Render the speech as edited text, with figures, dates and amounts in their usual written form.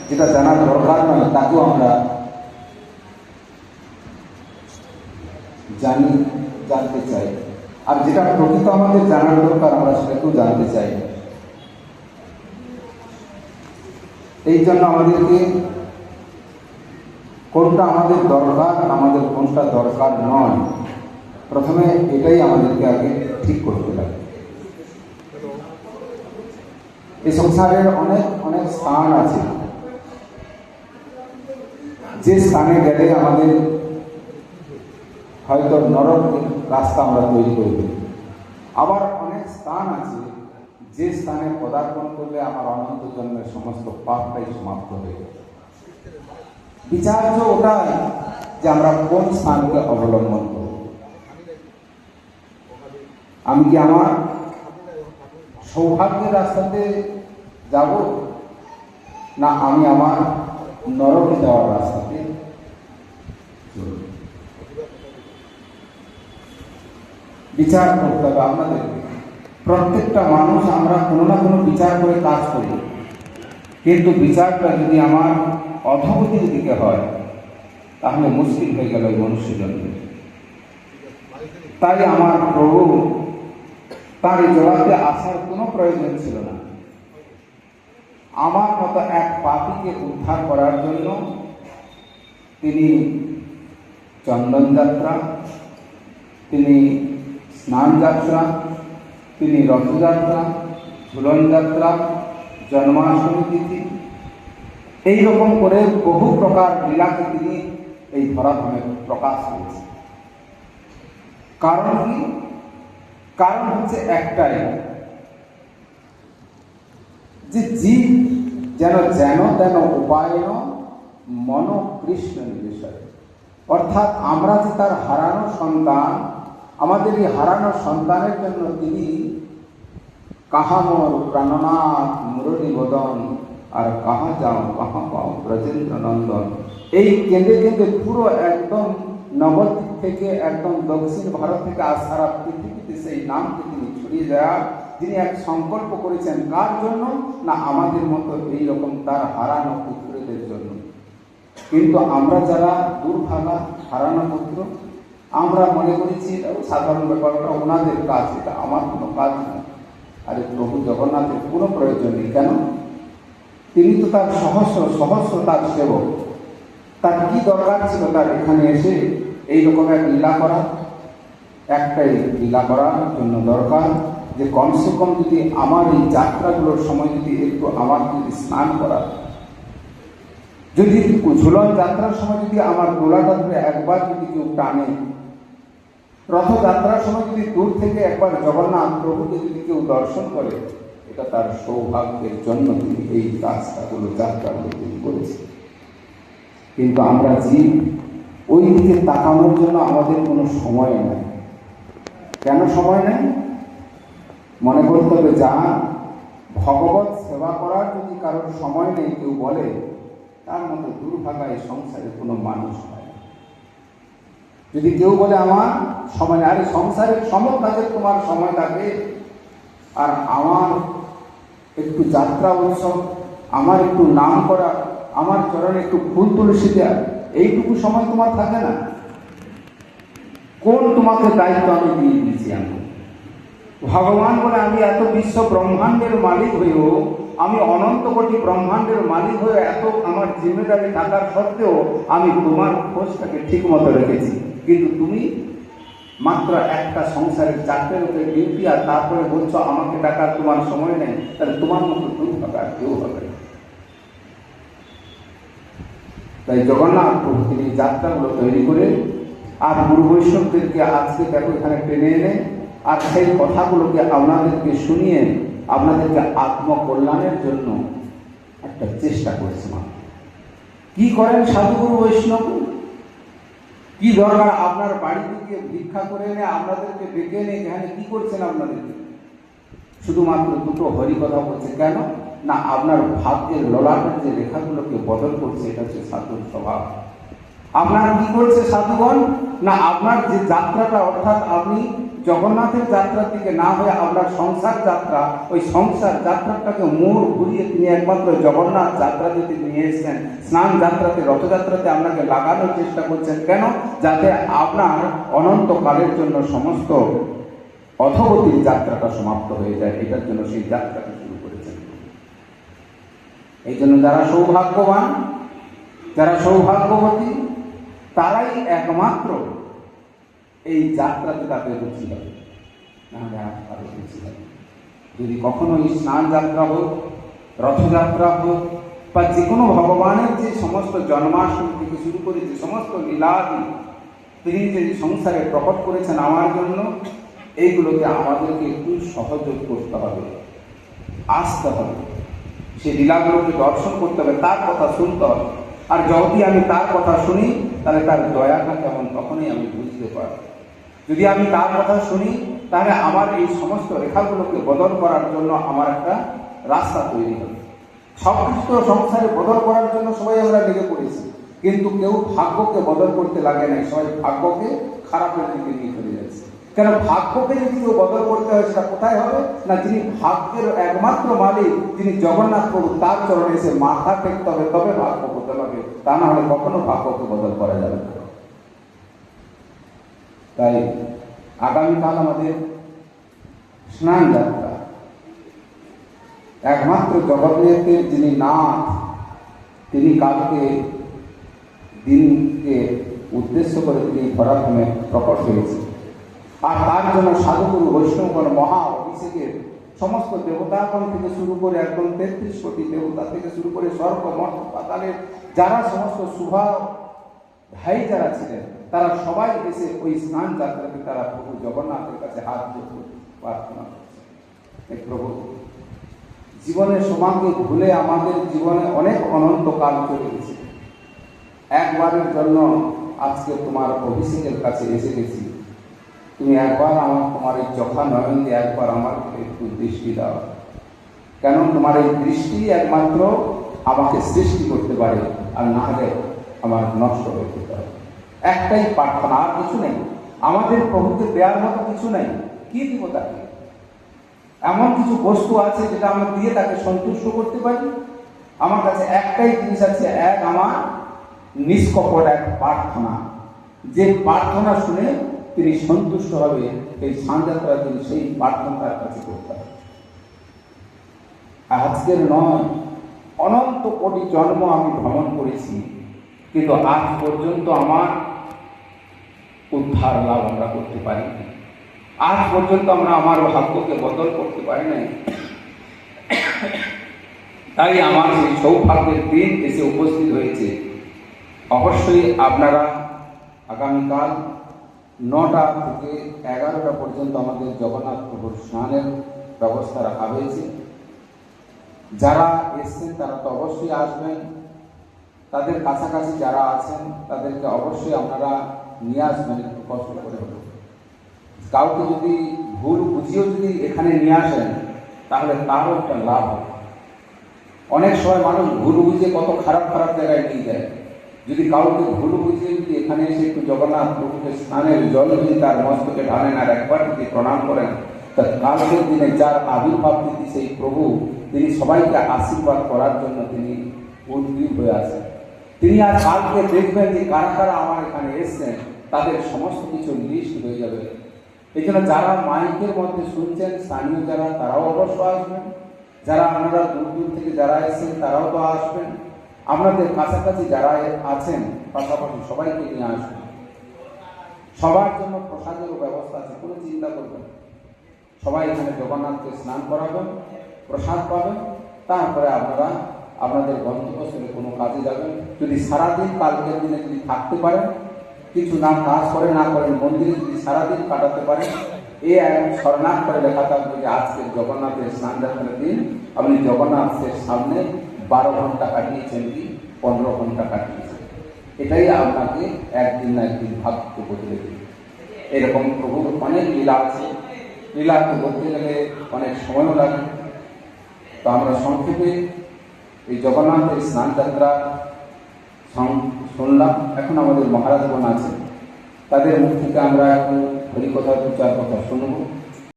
যেটা জানার দরকার নয় তাকেও আমরা জানতে চাই, আর যেটা প্রকৃত আমাদের জানার দরকার আমরা সেটাকেও জানতে চাই। এই জন্য আমাদেরকে কোনটা আমাদের দরকার, আমাদের কোনটা দরকার নয়, প্রথমে এটাই আমাদেরকে আগে ঠিক করতে লাগে। এই সংসারের অনেক অনেক স্থান আছে, যে স্থানে গেলে আমাদের হয়তো নরক রাস্তা আমরা তৈরি করব। আবার অনেক স্থান আছে যে স্থানে পদার্পণ করলে আমার অনন্ত জন্মের সমস্ত পাপটাই সমাপ্ত হয়ে যাবে। বিচার্য ওটাই যে আমরা কোন স্থানকে অবলম্বন করব। আমি কি আমার সৌভাগ্যের রাস্তাতে যাব, না আমি আমার নরকে যাওয়ার রাস্তাতে চলব? বিচার করতে হবে আপনাদের। প্রত্যেকটা মানুষ আমরা কোনো না কোনো বিচার করে কাজ করি, কিন্তু বিচারটা যদি আমার অধোগতির দিকে হয় তাহলে মুশকিল হয়ে গেল এই মনুষ্য জন্মে। তাই আমার প্রভু তার এই জগতে আসার কোনো প্রয়োজন ছিল না। আমার মতো এক পাপীকে উদ্ধার করার জন্য তিনি চন্দন যাত্রা, তিনি স্নান যাত্রা, তিনি রথযাত্রা, ঝুলন যাত্রা, জন্মাষ্টমী তিথি, এইরকম করে বহু প্রকার লীলাকে তিনি এই ধরাধামে প্রকাশ করেছেন। কারণ কি? কারণ হচ্ছে একটাই, যে জীব যেন তেন উপায়েন মন কৃষ্ণ নিবেশয়। অর্থাৎ আমরা যে তার হারানো সন্তান, আমাদের এই হারানো সন্তানের জন্য তিনি কাহামোর প্রাণনাথ মুরলী বদন আর কাহা যাও কাহা পাও ব্রজেন্দ্র নন্দন, এই কেঁদে কেঁদে পুরো একদম নবদ্বীপ থেকে একদম দক্ষিণ ভারত থেকে সারা পৃথিবীতে সেই নামকে তিনি ছড়িয়ে দেওয়ার তিনি এক সংকল্প করেছেন। কার জন্য? না আমাদের মতো এইরকম তার হারানো পুত্রদের জন্য। কিন্তু আমরা যারা দুর্ভাগা হারানো পুত্র, আমরা মনে করেছি সাধারণ ব্যাপারটা ওনাদের কাজ, এটা আমার কোনো কাজ না। আরে প্রভু জগন্নাথের কোনো প্রয়োজন নেই। কেন? তিনি তো তার সহস্র তার সেবক, তার কি দরকার ছিল তার এখানে এসে এইরকম এক লীলা করা? একটাই লীলা করার জন্য দরকার যে কমসে কম যদি আমার এই যাত্রাগুলোর সময় যদি একটু আমার যদি স্নান করা, যদি ঝুলন যাত্রার সময় যদি আমার গোলাটা ধরে একবার যদি কেউ টানে, রথযাত্রার সময় যদি দূর থেকে একবার জগন্নাথ প্রভুকে যদি কেউ দর্শন করে, এটা তার সৌভাগ্যের জন্য তিনি এই রাস্তাগুলো যাত্রাগুলো তিনি করেছেন। কিন্তু আমরা জীব, ওই দিকে তাকানোর জন্য আমাদের কোনো সময় নেই। কেন সময় নেই? মনে করতে হবে যা ভগবত সেবা করার যদি কারোর সময় নেই কেউ বলে, তার মতো দুর্ভাগা এই সংসারে কোনো মানুষ হয়। যদি কেউ বলে আমার সময় নেই, আরে সংসারের কাজে তোমার সময় থাকে, আর আমার একটু যাত্রা উৎসব, আমার একটু নাম করা, আমার চরণে একটু ফুল তুলসী দেওয়া, এইটুকু সময় তোমার থাকে না? কোন তোমাকে দায়িত্ব আমি দিয়ে দিয়েছি? ভগবান বলে আমি এত বিশ্ব ব্রহ্মাণ্ডের মালিক হয়েও, আমি অনন্ত কোটি ব্রহ্মাণ্ডের মালিক হয়ে এত আমার জিম্মেদারি থাকার সত্ত্বেও আমি তোমার খোঁজটাকে ঠিক মতো রেখেছি। কিন্তু তুমি মাত্র একটা সংসারের 4টে লোকের ডিউটি, আর তারপরে বলছো আমাকে ডাকার তোমার সময় নেই। তাহলে তোমার মতো দুর্ভাগা আর কেউ হবে না। তাই জগন্নাথ প্রভু তিনি যাত্রাগুলো তৈরি করে আর গুরু বৈষ্ণবদেরকে আজকে দেখো এখানে টেনে এনে আর সেই কথাগুলোকে আপনাদেরকে শুনিয়ে আপনাদেরকে আত্মকল্যাণের জন্য একটা চেষ্টা করছে। কি করেন সাধুগুরু বৈষ্ণব? কি দরকার আপনার বাড়ি থেকে ভিক্ষা করে এনে আপনাদেরকে ডেকে এনে এখানে কি করছেন? আপনাদেরকে শুধুমাত্র দুটো হরি কথা বলছে। কেন না আপনার ভাগ্যের ললাটের যে রেখাগুলোকে বদল করছে, এটা হচ্ছে সাধুর স্বভাব। আপনার কি করছে সাধুগণ? না আপনার যে যাত্রাটা, অর্থাৎ আপনি জগন্নাথের যাত্রার দিকে না হয়ে আপনার সংসার যাত্রা, ওই সংসার যাত্রাটাকে মোড় ঘুরিয়ে তিনি একমাত্র জগন্নাথ যাত্রা যদি নিয়ে এসছেন, স্নান যাত্রাতে, রথযাত্রাতে আপনাকে লাগানোর চেষ্টা করছেন। কেন? যাতে আপনার অনন্তকালের জন্য সমস্ত অধগতির যাত্রাটা সমাপ্ত হয়ে যায়। এটার জন্য সেই যাত্রাটা শুরু করেছেন। এই জন্য যারা সৌভাগ্যবান, যারা সৌভাগ্যবতী, তারাই একমাত্র এই যাত্রাতে তাদের রুচি হবে, নাহলে আর তাদের রুচি হবে। যদি কখনো এই স্নান যাত্রা হোক, রথযাত্রা হোক, বা যে কোনো ভগবানের যে সমস্ত জন্মাষ্টমী থেকে শুরু করে যে সমস্ত লীলাদি তিনি যে সংসারে প্রকট করেছেন আমার জন্য, এইগুলোকে আমাদেরকে একটু সহযোগ করতে হবে, আসতে হবে, সেই লীলাগুলোকে দর্শন করতে হবে, তার কথা শুনতে হবে। আর যদি আমি তার কথা শুনি, তাহলে তার দয়াটা কেমন তখনই আমি বুঝতে পারব। যদি আমি তার কথা শুনি, তাহলে আমার এই সমস্ত রেখাগুলোকে বদল করার জন্য আমার একটা রাস্তা তৈরি হবে। সব কিছু তো সংসারে বদল করার জন্য সবাই আমরা লেগে পড়েছি, কিন্তু কেউ ভাগ্যকে বদল করতে লাগে নাই, সবাই ভাগ্যকে খারাপের দিকে নিয়ে চলে যাচ্ছে। কেন? ভাগ্যকে যদি কেউ বদল করতে হয়, সেটা কোথায় হবে? না, যিনি ভাগ্যের একমাত্র মালিক, যিনি জগন্নাথ প্রভু, তার চরণে এসে মাথা টেকতে হবে, তবে ভাগ্য বদল হবে। তা না হলে কখনো ভাগ্যকে বদল করা যাবে না। তাই আগামীকাল আমাদের স্নান যাত্রা। একমাত্র জগন্নাথের যিনি নাথ, তিনি কালকে দিনকে উদ্দেশ্য করে তিনি ধরাধামে প্রকট হয়েছে। আর তার জন্য সাধুগুরু বৈষ্ণবগণ মহা অভিষেকের সমস্ত দেবতাগণ থেকে শুরু করে একদম 33 কোটি দেবতা থেকে শুরু করে স্বর্গ মর্ত পাতালের যারা সমস্ত শুভা ভাই যারা ছিলেন, তারা সবাই এসে ওই স্নান যাত্রাতে তারা প্রভু জগন্নাথের কাছে হাত জোড় প্রার্থনা করছে। প্রভু, জীবনের সমাজকে ভুলে আমাদের জীবনে অনেক অনন্তকাল চলে গেছে, একবারের জন্য আজকে তোমার অভিষেকের কাছে এসে গেছি। তুমি একবার তোমার এই চোখা নয়ন দিয়ে একবার আমার একটু দৃষ্টি দাও। কেন? তোমার এই দৃষ্টি একমাত্র আমাকে সৃষ্টি করতে পারে, আর না হলে আমার নষ্ট হয়ে যেতে পারে। একটাই প্রার্থনা, আর কিছু নেই। আমাদের প্রভুকে দেওয়ার মতো কিছু নেই। কি দিব তাকে? এমন কিছু বস্তু আছে যেটা আমরা দিয়ে তাকে সন্তুষ্ট করতে পারি? আমার কাছে একটাই জিনিস আছে, আমার নিষ্কপট এক প্রার্থনা। যে প্রার্থনা শুনে তিনি সন্তুষ্ট হবে, এই স্নানযাত্রা তিনি সেই প্রার্থনা তার কাছে করতে হবে। আজকের নয়, অনন্ত কোটি জন্ম আমি ভ্রমণ করেছি, কিন্তু আজ পর্যন্ত আমার উদ্ধার লাভ আমরা করতে পারি। আজ পর্যন্ত আমরা আমার ভাগ্যকে বদল করতে পারি নাই। তাই আমার সেই সৌভাগ্যের দিন এসে উপস্থিত হয়েছে। অবশ্যই আপনারা আগামীকাল 9টা থেকে 11টা পর্যন্ত আমাদের জগন্নাথ প্রভুর স্নানের ব্যবস্থা রাখা হয়েছে। যারা এসছেন তারা তো অবশ্যই আসবেন, তাদের কাছাকাছি যারা আছেন তাদেরকে অবশ্যই আপনারা নিয়ে আসবেন, একটু কষ্ট করে হলো। কাউকে যদি ভুল বুঝিয়েও যদি এখানে নিয়ে আসেন, তাহলে তারও একটা লাভ হবে। অনেক সময় মানুষ ভুল বুঝিয়ে কত খারাপ খারাপ জায়গায় নিয়ে যায়। যদি কাউকে ভুল বুঝিয়ে যদি এখানে এসে একটু জগন্নাথ প্রভুকে স্নানের জল যদি তার মস্তকে ঢালেন আর একবার যদি প্রণাম করেন, তা কালকের দিনে যার আবির্ভাব তিথি সেই প্রভু, তিনি সবাইকে আশীর্বাদ করার জন্য তিনি উদ্গ্রীব হয়ে আছেন। তিনি আর কালকে দেখবেন যে কারা কারা আমার এখানে এসছেন, তাদের সমস্ত কিছু লিস্ট হয়ে যাবে। এই জন্য যারা মাইকের মধ্যে শুনছেন, স্থানীয় যারা, তারাও অবশ্য আসবেন। যারা আপনারা দূর দূর থেকে যারা এসেছেন তারাও তো আসবেন। আপনাদের কাছাকাছি যারা আছেন পাশাপাশি সবাইকে নিয়ে আসবেন। সবার জন্য প্রসাদেরও ব্যবস্থা আছে, কোনো চিন্তা করবেন না। সবাই এখানে জগন্নাথকে স্নান করাবেন, প্রসাদ পাবেন, তারপরে আপনারা আপনাদের গন্তব্যস্থলে কোনো কাজে যাবেন। যদি সারাদিন কালকের দিনে যদি থাকতে পারেন, কিছু না কাজ করে না করেন, মন্দিরে যদি সারাদিন কাটাতে পারেন, এই স্মরণার্থ করে লেখা থাকবে যে আজকে জগন্নাথের স্নান যাত্রার দিন আপনি জগন্নাথের সামনে 12 ঘন্টা কাটিয়েছেন কি 15 ঘন্টা কাটিয়েছেন। এটাই আপনাকে একদিন না একদিন ভাগ্য বদলে দেবে। এরকম প্রভুর অনেক লীলা আছে, লীলাকে বলতে গেলে অনেক সময়ও লাগে। তো আমরা সংক্ষেপে এই জগন্নাথের স্নান যাত্রা শুনলাম। এখন আমাদের মহারাজগণ আছে, তাদের মুখ থেকে আমরা একটু হরিকথা দু চার কথা শুনবো।